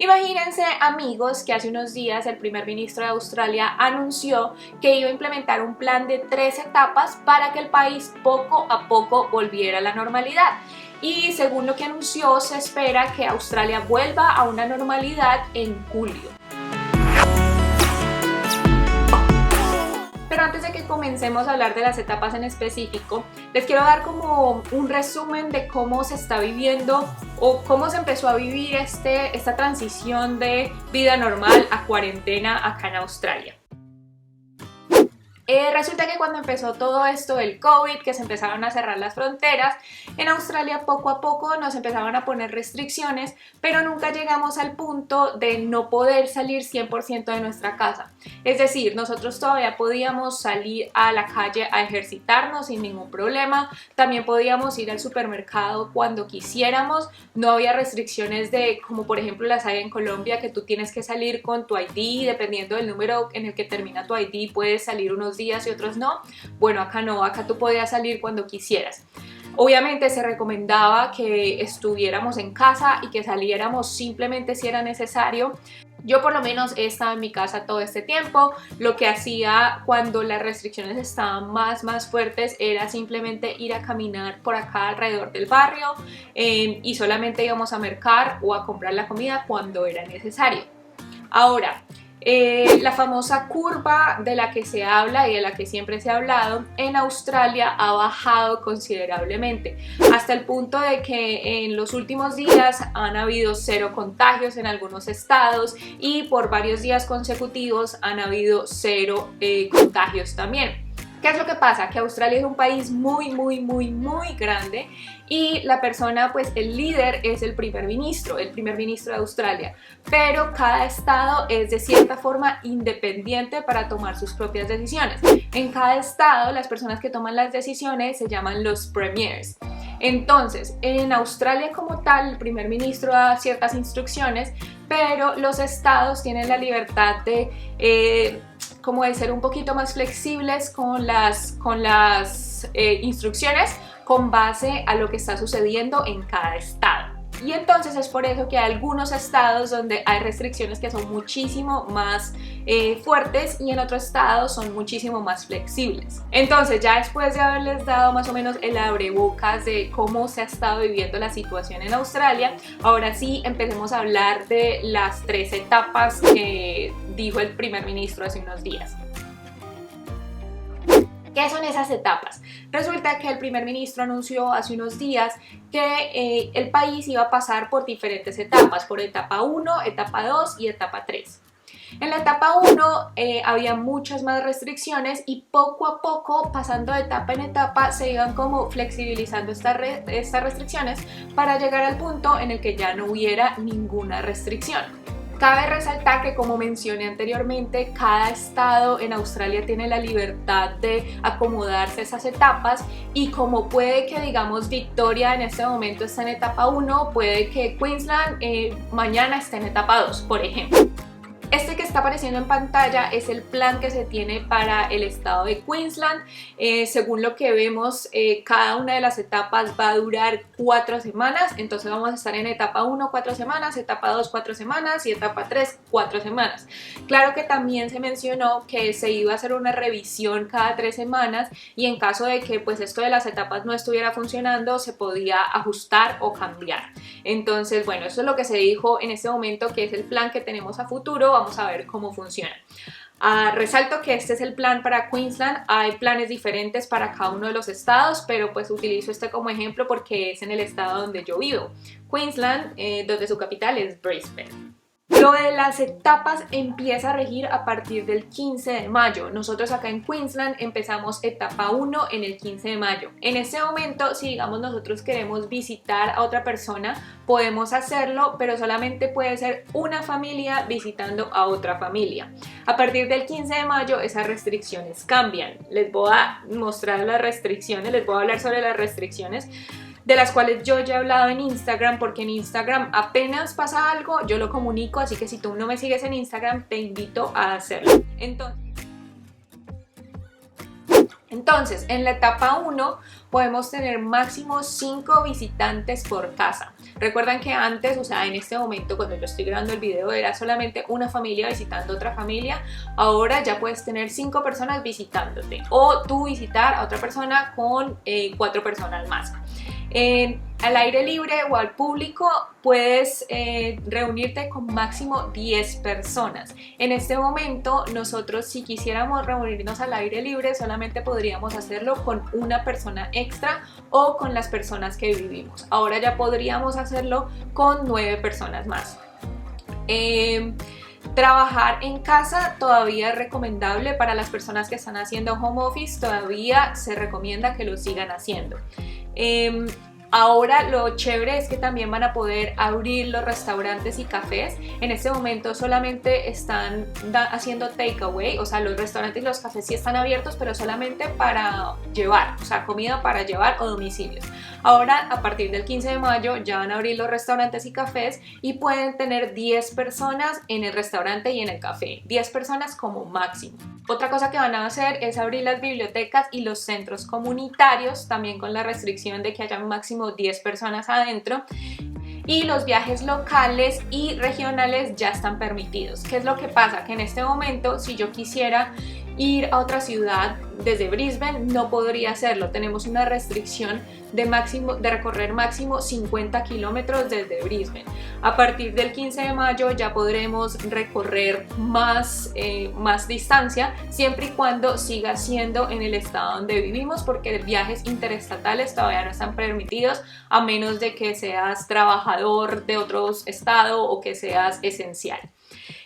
Imagínense, amigos, que hace unos días el primer ministro de Australia anunció que iba a implementar un plan de 3 etapas para que el país poco a poco volviera a la normalidad. Y según lo que anunció, se espera que Australia vuelva a una normalidad en julio. Pero antes de que comencemos a hablar de las etapas en específico, les quiero dar como un resumen de cómo se está viviendo o cómo se empezó a vivir esta transición de vida normal a cuarentena acá en Australia. Resulta que cuando empezó todo esto del COVID, que se empezaron a cerrar las fronteras, en Australia poco a poco nos empezaban a poner restricciones, pero nunca llegamos al punto de no poder salir 100% de nuestra casa. Es decir, nosotros todavía podíamos salir a la calle a ejercitarnos sin ningún problema, también podíamos ir al supermercado cuando quisiéramos, no había restricciones como por ejemplo las hay en Colombia, que tú tienes que salir con tu ID, dependiendo del número en el que termina tu ID puedes salir unos días y otros no. Bueno, acá no, acá tú podías salir cuando quisieras. Obviamente se recomendaba que estuviéramos en casa y que saliéramos simplemente si era necesario. Yo por lo menos he estado en mi casa todo este tiempo. Lo que hacía cuando las restricciones estaban más fuertes era simplemente ir a caminar por acá alrededor del barrio y solamente íbamos a mercar o a comprar la comida cuando era necesario. Ahora, la famosa curva de la que se habla y de la que siempre se ha hablado en Australia ha bajado considerablemente hasta el punto de que en los últimos días han habido 0 contagios en algunos estados y por varios días consecutivos han habido 0 contagios también. ¿Qué es lo que pasa? Que Australia es un país muy grande y la persona, pues el líder es el primer ministro de Australia, pero cada estado es de cierta forma independiente para tomar sus propias decisiones. En cada estado las personas que toman las decisiones se llaman los premiers. Entonces, en Australia como tal, el primer ministro da ciertas instrucciones, pero los estados tienen la libertad de como de ser un poquito más flexibles con las instrucciones con base a lo que está sucediendo en cada estado. Y entonces es por eso que hay algunos estados donde hay restricciones que son muchísimo más fuertes y en otros estados son muchísimo más flexibles. Entonces, ya después de haberles dado más o menos el abrebocas de cómo se ha estado viviendo la situación en Australia, ahora sí empecemos a hablar de las 3 etapas que dijo el primer ministro hace unos días. ¿Qué son esas etapas? Resulta que el primer ministro anunció hace unos días que el país iba a pasar por diferentes etapas, por etapa 1, etapa 2 y etapa 3. En la etapa 1 había muchas más restricciones y poco a poco, pasando de etapa en etapa, se iban como flexibilizando estas restricciones para llegar al punto en el que ya no hubiera ninguna restricción. Cabe resaltar que, como mencioné anteriormente, cada estado en Australia tiene la libertad de acomodarse a esas etapas y como puede que, digamos, Victoria en este momento está en etapa 1, puede que Queensland mañana esté en etapa 2, por ejemplo. Este que está apareciendo en pantalla es el plan que se tiene para el estado de Queensland. Según lo que vemos, cada una de las etapas va a durar 4 semanas. Entonces vamos a estar en etapa 1 4 semanas, etapa 2 4 semanas y etapa 3 4 semanas. Claro que también se mencionó que se iba a hacer una revisión cada 3 semanas y en caso de que pues esto de las etapas no estuviera funcionando, se podía ajustar o cambiar. Entonces, bueno, eso es lo que se dijo en este momento, que es el plan que tenemos a futuro. Vamos a ver cómo funciona. Resalto que este es el plan para Queensland. Hay planes diferentes para cada uno de los estados, pero pues utilizo este como ejemplo porque es en el estado donde yo vivo, Queensland, donde su capital es Brisbane. Lo de las etapas empieza a regir a partir del 15 de mayo. Nosotros acá en Queensland empezamos etapa 1 en el 15 de mayo. En este momento, si digamos nosotros queremos visitar a otra persona, podemos hacerlo, pero solamente puede ser una familia visitando a otra familia. A partir del 15 de mayo esas restricciones cambian. Les voy a mostrar las restricciones, les voy a hablar sobre las restricciones de las cuales yo ya he hablado en Instagram, porque en Instagram apenas pasa algo, yo lo comunico, así que si tú no me sigues en Instagram, te invito a hacerlo. Entonces, en la etapa 1 podemos tener máximo 5 visitantes por casa. Recuerdan que antes, o sea, en este momento cuando yo estoy grabando el video era solamente una familia visitando otra familia. Ahora ya puedes tener 5 personas visitándote o tú visitar a otra persona con 4 personas más. Al aire libre o al público puedes reunirte con máximo 10 personas. En este momento nosotros, si quisiéramos reunirnos al aire libre, solamente podríamos hacerlo con una persona extra o con las personas que vivimos. Ahora ya podríamos hacerlo con 9 personas más. Trabajar en casa todavía es recomendable para las personas que están haciendo home office. Todavía se recomienda que lo sigan haciendo. Ahora lo chévere es que también van a poder abrir los restaurantes y cafés. En este momento solamente están haciendo takeaway, o sea, los restaurantes y los cafés sí están abiertos, pero solamente para llevar, o sea, comida para llevar o domicilios. Ahora, a partir del 15 de mayo, ya van a abrir los restaurantes y cafés y pueden tener 10 personas en el restaurante y en el café, 10 personas como máximo. Otra cosa que van a hacer es abrir las bibliotecas y los centros comunitarios, también con la restricción de que haya máximo 10 personas adentro. Y los viajes locales y regionales ya están permitidos. ¿Qué es lo que pasa? Que en este momento, si yo quisiera ir a otra ciudad desde Brisbane, no podría hacerlo. Tenemos una restricción de recorrer máximo 50 kilómetros desde Brisbane. A partir del 15 de mayo ya podremos recorrer más distancia, siempre y cuando siga siendo en el estado donde vivimos, porque viajes interestatales todavía no están permitidos, a menos de que seas trabajador de otro estado o que seas esencial.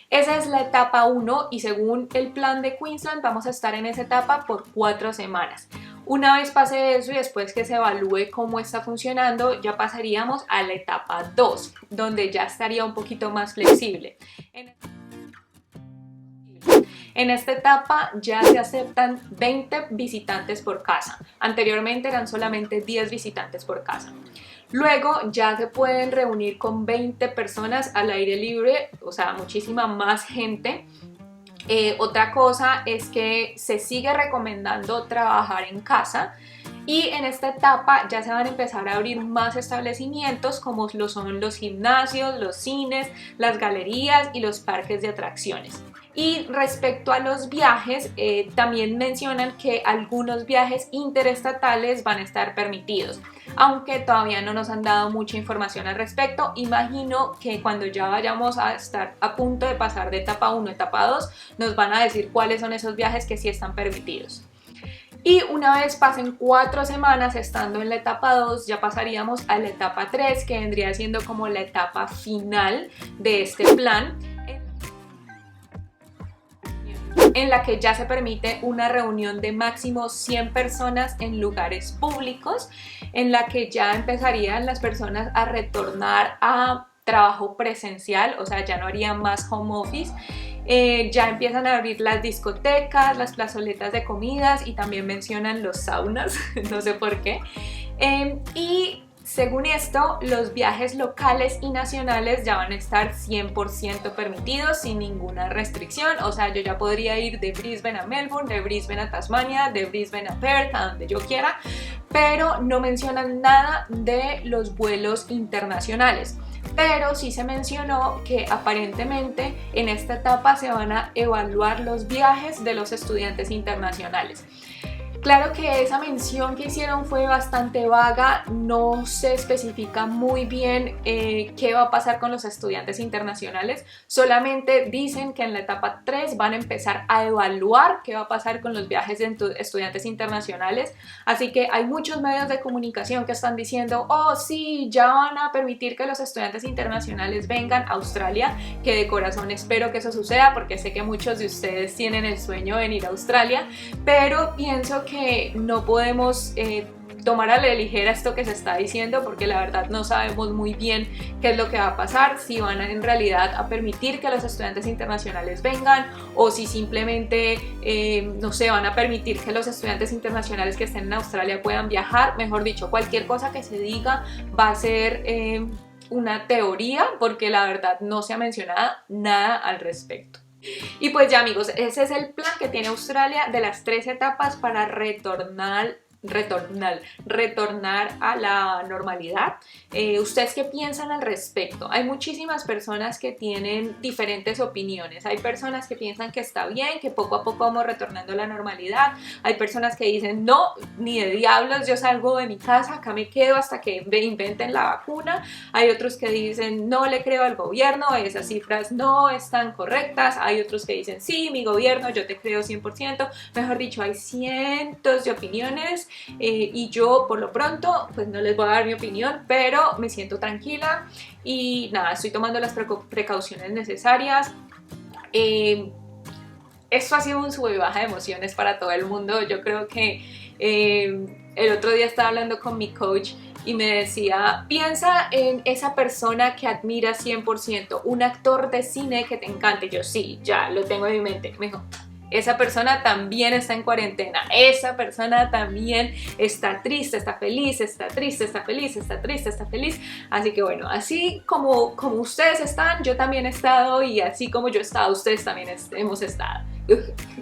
Esa es la etapa 1 y según el plan de Queensland vamos a estar en esa etapa por 4 semanas. Una vez pase eso y después que se evalúe cómo está funcionando, ya pasaríamos a la etapa 2, donde ya estaría un poquito más flexible. En esta etapa ya se aceptan 20 visitantes por casa. Anteriormente eran solamente 10 visitantes por casa. Luego ya se pueden reunir con 20 personas al aire libre, o sea, muchísima más gente. Otra cosa es que se sigue recomendando trabajar en casa. Y en esta etapa ya se van a empezar a abrir más establecimientos como lo son los gimnasios, los cines, las galerías y los parques de atracciones. Y respecto a los viajes, también mencionan que algunos viajes interestatales van a estar permitidos, aunque todavía no nos han dado mucha información al respecto. Imagino que cuando ya vayamos a estar a punto de pasar de etapa 1 a etapa 2, nos van a decir cuáles son esos viajes que sí están permitidos. Y una vez pasen 4 semanas estando en la etapa 2, ya pasaríamos a la etapa 3, que vendría siendo como la etapa final de este plan, en la que ya se permite una reunión de máximo 100 personas en lugares públicos, en la que ya empezarían las personas a retornar a trabajo presencial, o sea, ya no harían más home office. Ya empiezan a abrir las discotecas, las plazoletas de comidas y también mencionan los saunas, no sé por qué. Y según esto, los viajes locales y nacionales ya van a estar 100% permitidos sin ninguna restricción. O sea, yo ya podría ir de Brisbane a Melbourne, de Brisbane a Tasmania, de Brisbane a Perth, a donde yo quiera, pero no mencionan nada de los vuelos internacionales. Pero sí se mencionó que aparentemente en esta etapa se van a evaluar los viajes de los estudiantes internacionales. Claro que esa mención que hicieron fue bastante vaga, no se especifica muy bien qué va a pasar con los estudiantes internacionales, solamente dicen que en la etapa 3 van a empezar a evaluar qué va a pasar con los viajes de estudiantes internacionales, así que hay muchos medios de comunicación que están diciendo, oh sí, ya van a permitir que los estudiantes internacionales vengan a Australia, que de corazón espero que eso suceda porque sé que muchos de ustedes tienen el sueño de venir a Australia, pero pienso que no podemos tomar a la ligera esto que se está diciendo porque la verdad no sabemos muy bien qué es lo que va a pasar, si van en realidad a permitir que los estudiantes internacionales vengan o si simplemente, no sé, van a permitir que los estudiantes internacionales que estén en Australia puedan viajar. Mejor dicho, cualquier cosa que se diga va a ser una teoría porque la verdad no se ha mencionado nada al respecto. Y pues ya amigos, ese es el plan que tiene Australia de las 3 etapas para retornar a la normalidad. ¿Ustedes qué piensan al respecto? Hay muchísimas personas que tienen diferentes opiniones. Hay personas que piensan que está bien, que poco a poco vamos retornando a la normalidad. Hay personas que dicen, no, ni de diablos, yo salgo de mi casa, acá me quedo hasta que inventen la vacuna. Hay otros que dicen, no le creo al gobierno, esas cifras no están correctas. Hay otros que dicen, sí, mi gobierno, yo te creo 100%. Mejor dicho, hay cientos de opiniones. Y yo por lo pronto pues no les voy a dar mi opinión, pero me siento tranquila y nada, estoy tomando las precauciones necesarias. Esto ha sido un sube y baja de emociones para todo el mundo. Yo creo que el otro día estaba hablando con mi coach y me decía, piensa en esa persona que admiras 100%, un actor de cine que te encante. Yo sí, ya lo tengo en mi mente. Me dijo, esa persona también está en cuarentena, esa persona también está triste, está feliz, está triste, está feliz, está triste, está feliz. Así que bueno, así como ustedes están, yo también he estado, y así como yo he estado, ustedes también hemos estado.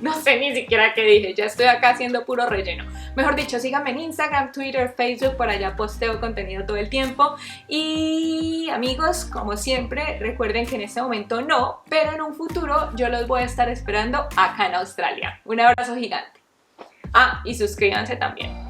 No sé ni siquiera qué dije, ya estoy acá haciendo puro relleno. Mejor dicho, síganme en Instagram, Twitter, Facebook, por allá posteo contenido todo el tiempo. Y amigos, como siempre, recuerden que en este momento no, pero en un futuro yo los voy a estar esperando acá en Australia. Un abrazo gigante. Ah, y suscríbanse también.